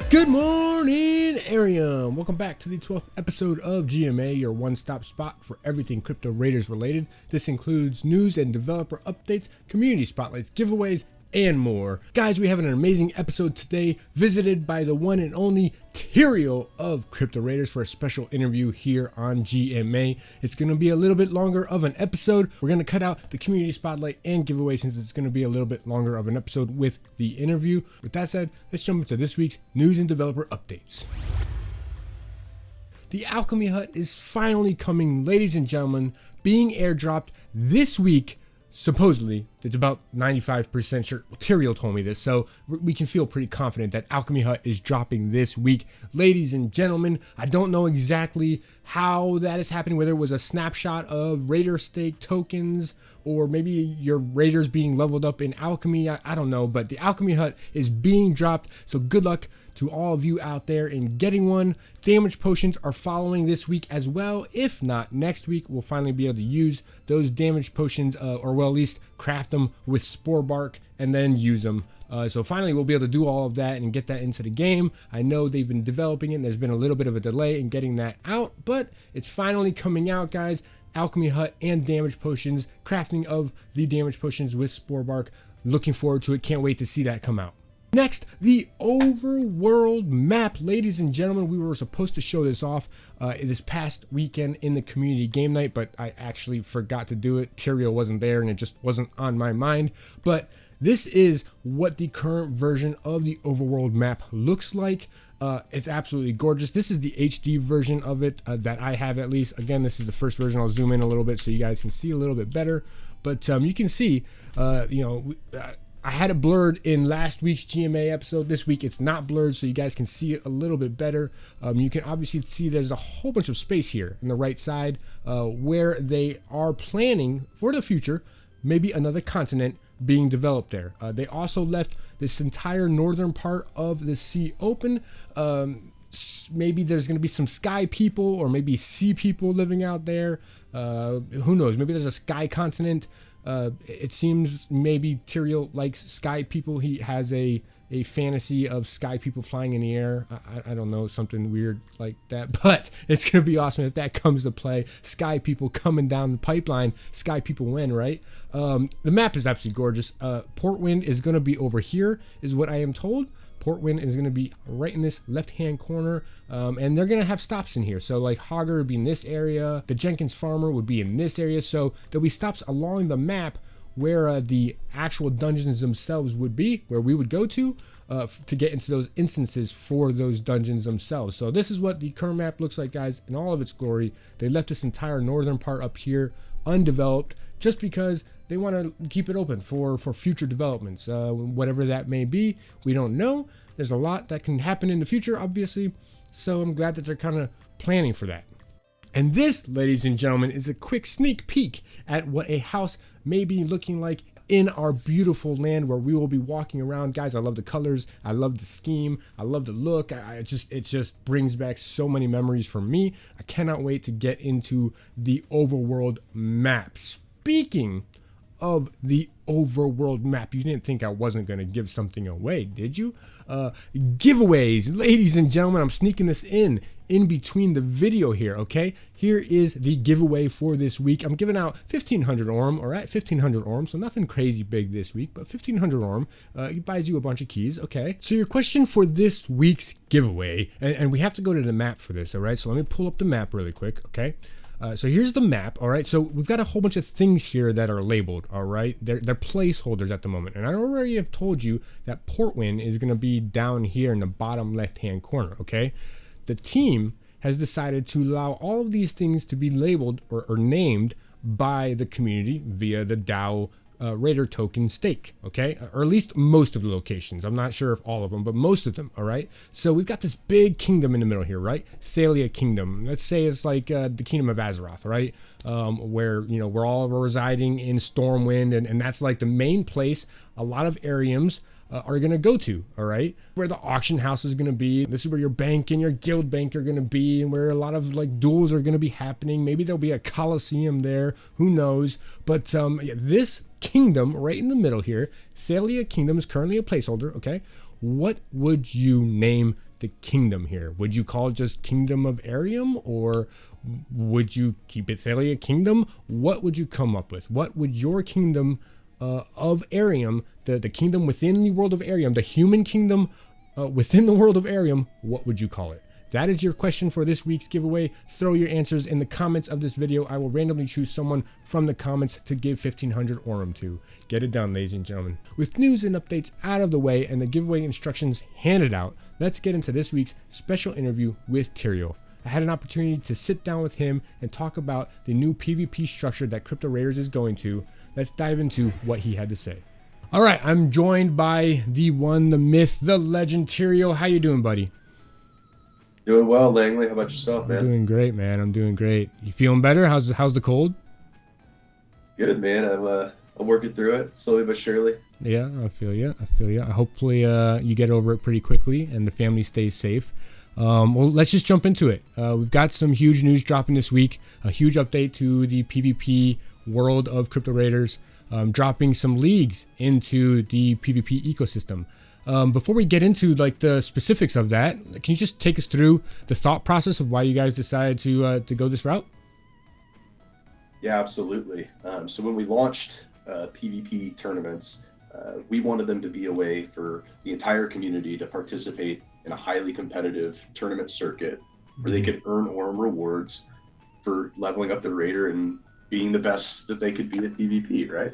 Good morning, Airium. Welcome back to the 12th episode of GMA, your one-stop spot for everything Crypto Raiders related. This includes news and developer updates, community spotlights, giveaways, and more. Guys, we have an amazing episode today, visited by the one and only Tyrael of Crypto Raiders for a special interview here on GMA. It's going to be a little bit longer of an episode. We're going to cut out the community spotlight and giveaway since it's going to be a little bit longer of an episode with the interview. With that said, let's jump into this week's news and developer updates. The Alchemy Hut is finally coming, ladies and gentlemen, being airdropped this week. Supposedly, it's about 95% sure. Tyrael told me this, so we can feel pretty confident that Alchemy Hut is dropping this week. Ladies and gentlemen, I don't know exactly how that is happening, whether it was a snapshot of Raider stake tokens or maybe your Raiders being leveled up in Alchemy. I don't know, but the Alchemy Hut is being dropped, so good luck to all of you out there in getting one. Damage potions are following this week as well. If not, next week we'll finally be able to use those damage potions, or well, at least craft them with spore bark and then use them. So finally we'll be able to do all of that and get that into the game. I know they've been developing it and there's been a little bit of a delay in getting that out, but it's finally coming out, guys. Alchemy Hut and damage potions, crafting of the damage potions with spore bark. Looking forward to it. Can't wait to see that come out. Next, the Overworld map. Ladies and gentlemen, we were supposed to show this off this past weekend in the community game night, but I actually forgot to do it. Tyrael wasn't there and it just wasn't on my mind. But this is what the current version of the Overworld map looks like. It's absolutely gorgeous. This is the HD version of it that I have, at least. Again, this is the first version. I'll zoom in a little bit so you guys can see a little bit better. But you can see, I had it blurred in last week's GMA episode. This week it's not blurred, so you guys can see it a little bit better. You can obviously see there's a whole bunch of space here on the right side where they are planning for the future, maybe another continent being developed there. They also left this entire northern part of the sea open. Maybe there's going to be some sky people or maybe sea people living out there. Who knows? Maybe there's a sky continent. It seems maybe Tyrael likes sky people. He has a fantasy of sky people flying in the air. I don't know, something weird like that, but it's going to be awesome if that comes to play. Sky people coming down the pipeline. Sky people win, right? The map is absolutely gorgeous. Portwind is going to be over here, is what I am told. Portwind is going to be right in this left-hand corner, and they're going to have stops in here. So like Hogger would be in this area, the Jenkins Farmer would be in this area, so there'll be stops along the map where the actual dungeons themselves would be, where we would go to get into those instances for those dungeons themselves. So this is what the current map looks like, guys, in all of its glory. They left this entire northern part up here undeveloped just because they want to keep it open for future developments, whatever that may be. We don't know. There's a lot that can happen in the future, obviously, so I'm glad that they're kind of planning for that. And this, ladies and gentlemen, is a quick sneak peek at what a house may be looking like in our beautiful land where we will be walking around. Guys, I love the colors. I love the scheme. I love the look. It just brings back so many memories for me. I cannot wait to get into the Overworld map. Speaking of the Overworld map, you didn't think I wasn't going to give something away, did you? Giveaways, ladies and gentlemen, I'm sneaking this in between the video here, okay? Here is the giveaway for this week. I'm giving out 1,500 Aurum, all right? 1,500 Aurum, so nothing crazy big this week, but 1,500 Aurum. It buys you a bunch of keys, okay? So your question for this week's giveaway, and we have to go to the map for this, all right? So let me pull up the map really quick, okay? So here's the map, all right? So we've got a whole bunch of things here that are labeled, all right? They're placeholders at the moment. And I already have told you that Portwind is going to be down here in the bottom left-hand corner, okay? The team has decided to allow all of these things to be labeled or named by the community via the DAO Raider token stake, okay? Or at least most of the locations. I'm not sure if all of them, but most of them, all right? So we've got this big kingdom in the middle here, right? Thalia Kingdom. Let's say it's like the Kingdom of Azeroth, right? Where, you know, we're all residing in Stormwind, and that's like the main place. A lot of Airiums are going to go to, all right? Where the auction house is going to be. This is where your bank and your guild bank are going to be, and where a lot of like duels are going to be happening. Maybe there'll be a coliseum there, who knows? But yeah, this kingdom right in the middle here, Thalia Kingdom, is currently a placeholder, okay? What would you name the kingdom here? Would you call it just Kingdom of Airium, or would you keep it Thalia Kingdom? What would you come up with? What would your kingdom of Airium, the kingdom within the world of Airium, the human kingdom within the world of Airium, what would you call it? That is your question for this week's giveaway. Throw your answers in the comments of this video. I will randomly choose someone from the comments to give 1,500 Aurum to. Get it done, ladies and gentlemen. With news and updates out of the way and the giveaway instructions handed out, let's get into this week's special interview with Tyrael. I had an opportunity to sit down with him and talk about the new PvP structure that Crypto Raiders is going to. Let's dive into what he had to say. All right, I'm joined by the one, the myth, the legend, Tyrael. How you doing, buddy? Doing well, Langley. How about yourself, man? I'm doing great, man. I'm doing great. You feeling better? How's the cold? Good, man. I'm working through it slowly but surely. Yeah, I feel you. Hopefully, you get over it pretty quickly and the family stays safe. Well, let's just jump into it. We've got some huge news dropping this week. A huge update to the PvP world of Crypto Raiders, dropping some leagues into the PvP ecosystem. Before we get into like the specifics of that, can you just take us through the thought process of why you guys decided to go this route? Yeah, absolutely. So when we launched PvP tournaments, we wanted them to be a way for the entire community to participate in a highly competitive tournament circuit where they could earn Aurum rewards for leveling up their raider and being the best that they could be at PvP, right?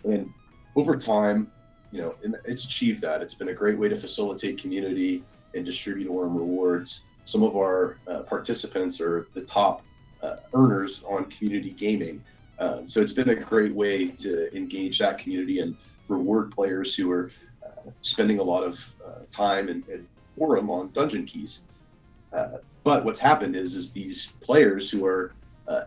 And over time, you know, and it's achieved that. It's been a great way to facilitate community and distribute Aurum rewards. Some of our participants are the top earners on community gaming. So it's been a great way to engage that community and reward players who are spending a lot of time and Aurum on dungeon keys. But what's happened is these players who are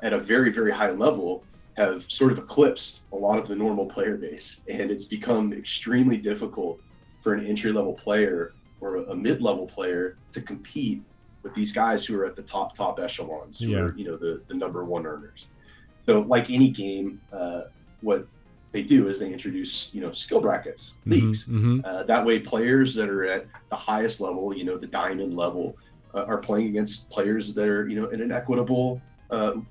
at a very, very high level have sort of eclipsed a lot of the normal player base. And it's become extremely difficult for an entry-level player or a mid-level player to compete with these guys who are at the top echelons, who are, you know, the number one earners. So like any game, what they do is they introduce, you know, skill brackets, leagues. That way players that are at the highest level, you know, the diamond level, are playing against players that are, you know, at an equitable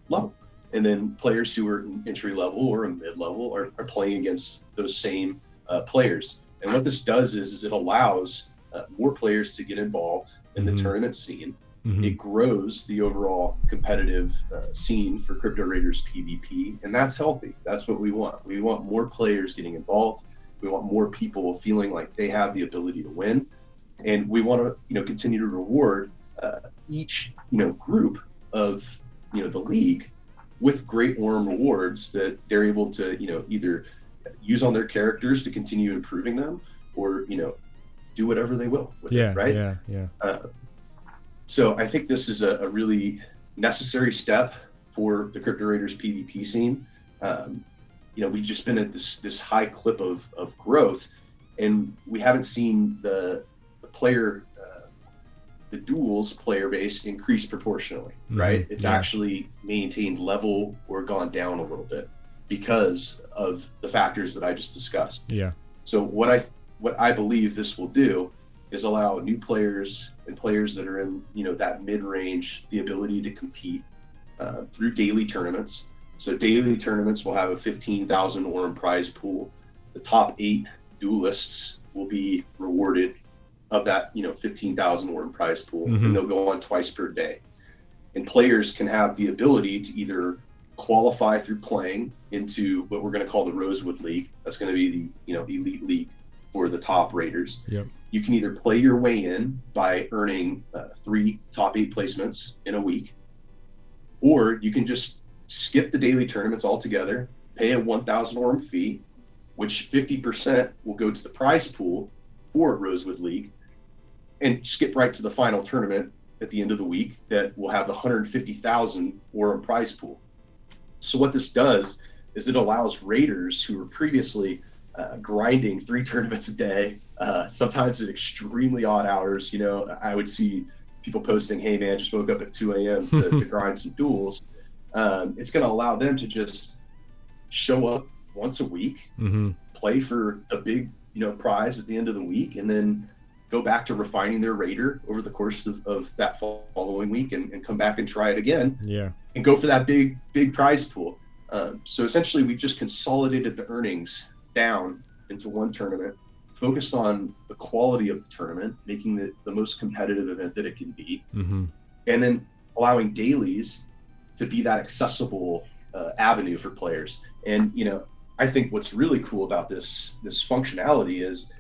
level. And then players who are entry level or a mid level are playing against those same players. And what this does is it allows more players to get involved in the tournament scene. It grows the overall competitive scene for Crypto Raiders PvP, and that's healthy. That's what we want. We want more players getting involved. We want more people feeling like they have the ability to win, and we want to, you know, continue to reward each, you know, group of, you know, the league with great Aurum rewards that they're able to, you know, either use on their characters to continue improving them, or, you know, do whatever they will with it, right? So I think this is a really necessary step for the Crypto Raiders PvP scene. You know, we've just been at this high clip of growth, and we haven't seen the player, the duels player base increase proportionally, right? It's actually maintained level or gone down a little bit because of the factors that I just discussed. So what I believe this will do is allow new players and players that are in, you know, that mid-range the ability to compete through daily tournaments. So daily tournaments will have a 15,000 Aurum prize pool. The top 8 duelists will be rewarded of that, you know, 15,000 Aurum prize pool, and they'll go on twice per day. And players can have the ability to either qualify through playing into what we're going to call the Rosewood League. That's going to be the, you know, elite league for the top raiders. You can either play your way in by earning 3 top 8 placements in a week, or you can just skip the daily tournaments altogether, pay a 1,000 Aurum fee, which 50% will go to the prize pool for Rosewood League, and skip right to the final tournament at the end of the week that will have the 150,000 Aurum prize pool. So what this does is it allows raiders who were previously grinding 3 tournaments a day, sometimes at extremely odd hours. You know, I would see people posting, "Hey man, just woke up at 2 a.m. to grind some duels." It's going to allow them to just show up once a week, play for a big, you know, prize at the end of the week, and then go back to refining their raider over the course of that following week, and come back and try it again. Yeah. And go for that big prize pool. So essentially, we just consolidated the earnings down into one tournament, focused on the quality of the tournament, making it the most competitive event that it can be, and then allowing dailies to be that accessible avenue for players. And you know, I think what's really cool about this functionality is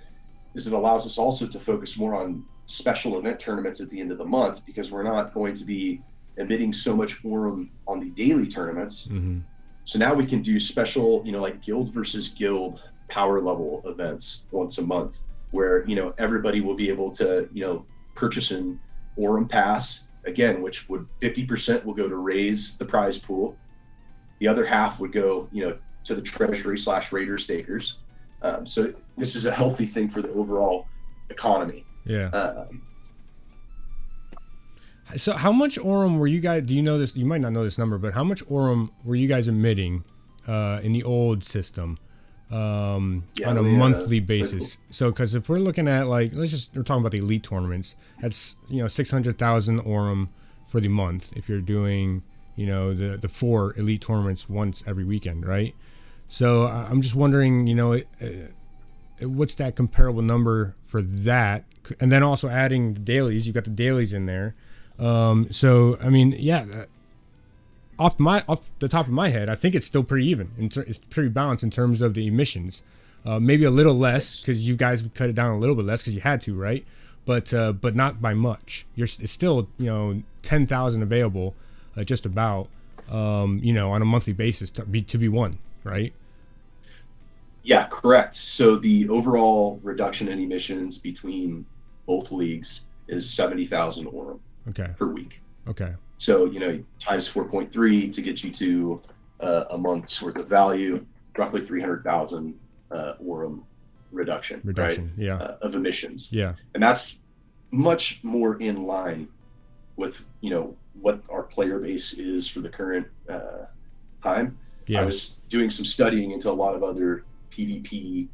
it allows us also to focus more on special event tournaments at the end of the month, because we're not going to be emitting so much Aurum on the daily tournaments. So now we can do special, you know, like guild versus guild power level events once a month, where, you know, everybody will be able to, you know, purchase an Aurum pass, again, which would 50% will go to raise the prize pool. The other half would go, you know, to the treasury / raider stakers. So this is a healthy thing for the overall economy. Yeah. So how much Aurum were you guys, do you know this, you might not know this number, but how much Aurum were you guys emitting in the old system on a monthly basis? So, because if we're looking at, like, we're talking about the elite tournaments, that's, you know, 600,000 Aurum for the month if you're doing, you know, the 4 elite tournaments once every weekend, right? So I'm just wondering, you know, what's that comparable number for that? And then also adding the dailies, you've got the dailies in there. So I mean, yeah, off the top of my head, I think it's still pretty even. It's pretty balanced in terms of the emissions. Maybe a little less because you guys cut it down a little bit less because you had to, right? But not by much. It's still, you know, 10,000 available, just about, you know, on a monthly basis to be won, right? Yeah, correct. So the overall reduction in emissions between both leagues is 70,000 Aurum per week. Okay. So, you know, times 4.3 to get you to a month's worth of value, roughly 300,000 Aurum reduction, right? Yeah. Of emissions. Yeah. And that's much more in line with, you know, what our player base is for the current time. Yeah. I was doing some studying into a lot of other PvP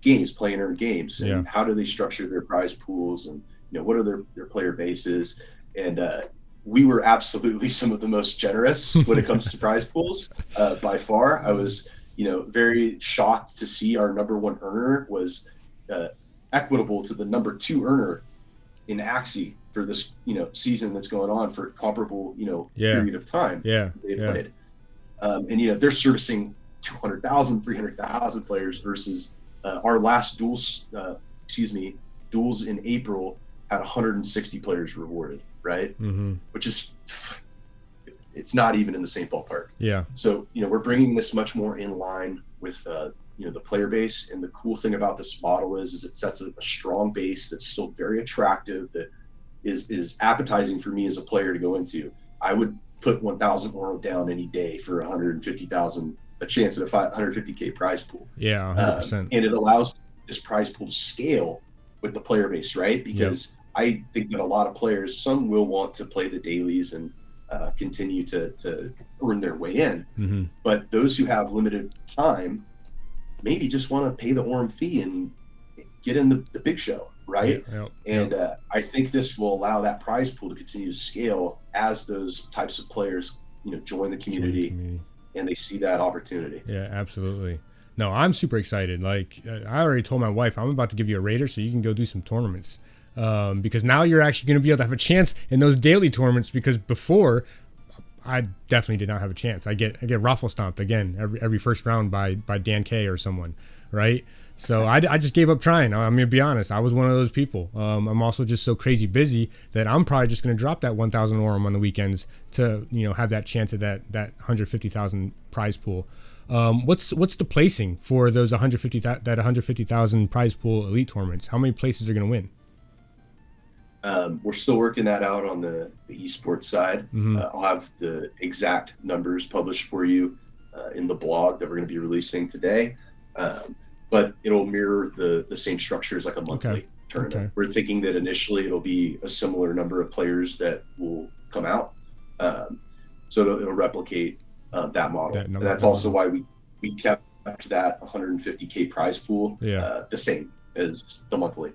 games, play and earn games, and how do they structure their prize pools, and, you know, what are their player bases. And we were absolutely some of the most generous when it comes to prize pools, by far. I was, you know, very shocked to see our number 1 earner was equitable to the number 2 earner in Axie for this, you know, season that's going on for comparable, you know, period of time they played. And, you know, they're servicing 200,000, 300,000 players versus our last duels in April had 160 players rewarded, right? Which is, it's not even in the same ballpark. Yeah. So, you know, we're bringing this much more in line with, you know, the player base. And the cool thing about this model is it sets a strong base that's still very attractive, that is appetizing for me as a player to go into. I would put 1,000 Aurum down any day for 150,000, a chance at a 150K prize pool. Yeah, 100%. And it allows this prize pool to scale with the player base, right? Because I think that a lot of players, some will want to play the dailies and continue to earn their way in. But those who have limited time maybe just want to pay the Aurum fee and get in the big show, right? And I think this will allow that prize pool to continue to scale as those types of players, you know, join the community. And they see that opportunity. Yeah, absolutely. No, I'm super excited. Like, I already told my wife, I'm about to give you a raider so you can go do some tournaments. Because now you're actually going to be able to have a chance in those daily tournaments, because before I definitely did not have a chance. I get raffle stomped again every first round by Dan K or someone, right? So I just gave up trying. I'm going to be honest. I was one of those people. I'm also just so crazy busy that I'm probably just going to drop that 1,000 Aurum on the weekends to, you know, have that chance at that 150,000 prize pool. What's the placing for those 150,000 prize pool elite tournaments? How many places are going to win? We're still working that out on the esports side. I'll have the exact numbers published for you in the blog that we're going to be releasing today. but it'll mirror the same structure as like a monthly Okay. tournament. Okay. We're thinking that initially it'll be a similar number of players that will come out, so it'll replicate that model. That And number. that's also why we kept that 150K prize pool Yeah. the same as the monthly.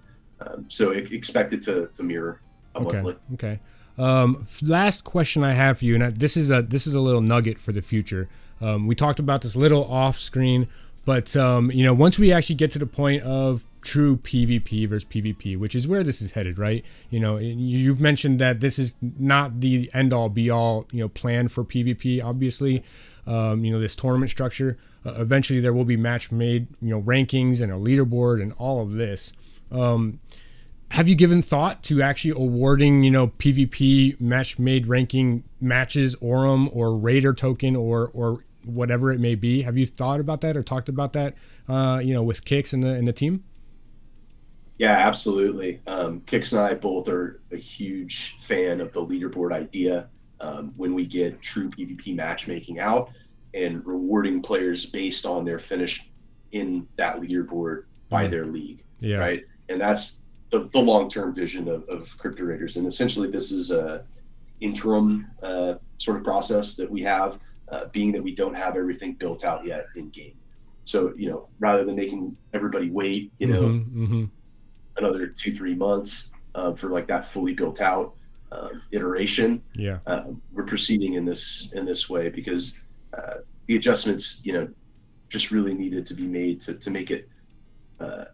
So expect it to mirror a monthly. Okay. Last question I have for you, and this is a little nugget for the future. We talked about this little off screen, but you know, once we actually get to the point of true PvP versus PvP, which is where this is headed, right? You know, you've mentioned that this is not the end all be all, you know, plan for PvP. Obviously, you know, this tournament structure. Eventually, there will be match made, you know, rankings and a leaderboard and all of this. Have you given thought to actually awarding, you know, PvP match made ranking matches, Aurum or Raider token or whatever it may be? Have you thought about that or talked about that, you know, with Kix and the team? Yeah, absolutely. Kix and I both are a huge fan of the leaderboard idea. When we get true PvP matchmaking out and rewarding players based on their finish in that leaderboard by their league, Yeah. right? And that's the long-term vision of Crypto Raiders. And essentially, this is a interim sort of process that we have, being that we don't have everything built out yet in game. So, you know, rather than making everybody wait, you know, another 2-3 months for like that fully built out iteration. Yeah. We're proceeding in this way because the adjustments, you know, just really needed to be made to make it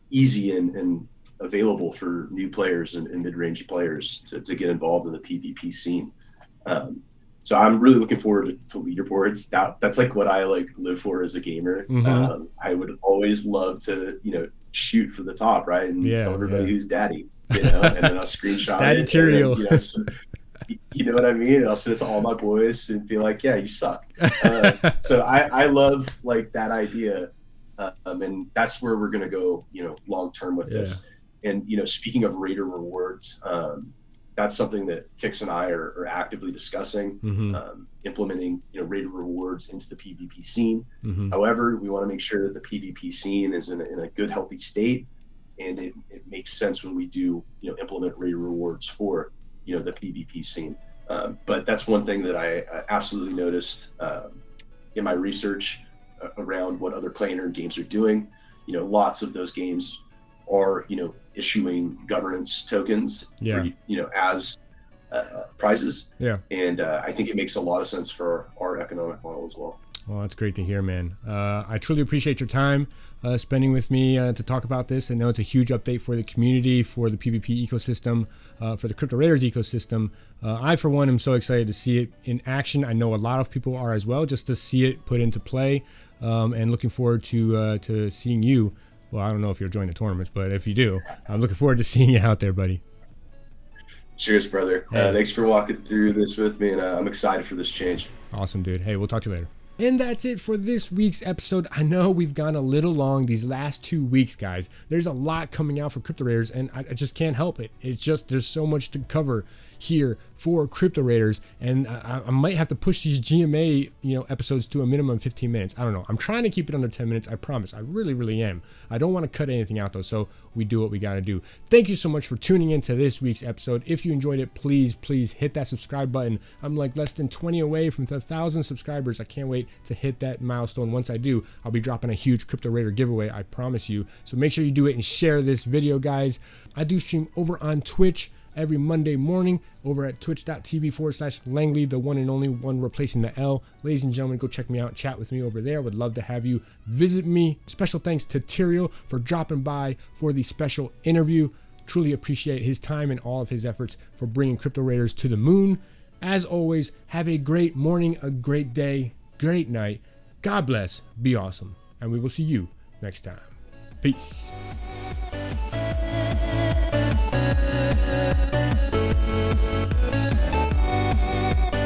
easy and available for new players and mid-range players to get involved in the PvP scene. So I'm really looking forward to leaderboards. That's like what I like live for as a gamer. I would always love to, you know, shoot for the top, right? And tell everybody who's daddy, you know, and then I'll screenshot Daddy it. Tyrael. And, you know, so, you know what I mean? And I'll send it to all my boys and be like, yeah, you suck. So I love like that idea. And that's where we're going to go, you know, long-term with this. And, you know, speaking of Raider rewards, that's something that Kix and I are actively discussing, implementing, you know, Raider rewards into the PvP scene. However, we want to make sure that the PvP scene is in a good, healthy state. And it makes sense when we do, you know, implement Raider rewards for, you know, the PvP scene. But that's one thing that I absolutely noticed in my research around what other play-and-earn games are doing. You know, lots of those games are, you know, issuing governance tokens, for, you know, as prizes. And I think it makes a lot of sense for our economic model as well. Well, that's great to hear, man. I truly appreciate your time spending with me to talk about this. I know it's a huge update for the community, for the PvP ecosystem, for the Crypto Raiders ecosystem. I, for one, am so excited to see it in action. I know a lot of people are as well, just to see it put into play, and looking forward to seeing you. Well, I don't know if you'll join the tournaments, but if you do, I'm looking forward to seeing you out there, buddy. Cheers, brother. Hey. Thanks for walking through this with me, and I'm excited for this change. Awesome, dude. Hey, we'll talk to you later. And that's it for this week's episode. I know we've gone a little long these last 2 weeks, guys. There's a lot coming out for Crypto Raiders, and I just can't help it. It's just there's so much to cover here for Crypto Raiders, and I might have to push these GMA, you know, episodes to a minimum 15 minutes. I don't know. I'm trying to keep it under 10 minutes. I promise. I really, really am. I don't want to cut anything out though, so we do what we got to do. Thank you so much for tuning into this week's episode. If you enjoyed it, please hit that subscribe button. I'm like less than 20 away from 1,000 subscribers. I can't wait to hit that milestone. Once I do, I'll be dropping a huge Crypto Raider giveaway. I promise you. So make sure you do it and share this video, guys. I do stream over on Twitch every Monday morning over at twitch.tv/Langley, the one and only one replacing the L. Ladies and gentlemen, go check me out, chat with me over there. Would love to have you visit me. Special thanks to Tyrael for dropping by for the special interview. Truly appreciate his time and all of his efforts for bringing Crypto Raiders to the moon. As always, have a great morning, a great day, great night. God bless, be awesome, and we will see you next time. Peace. We'll be right back.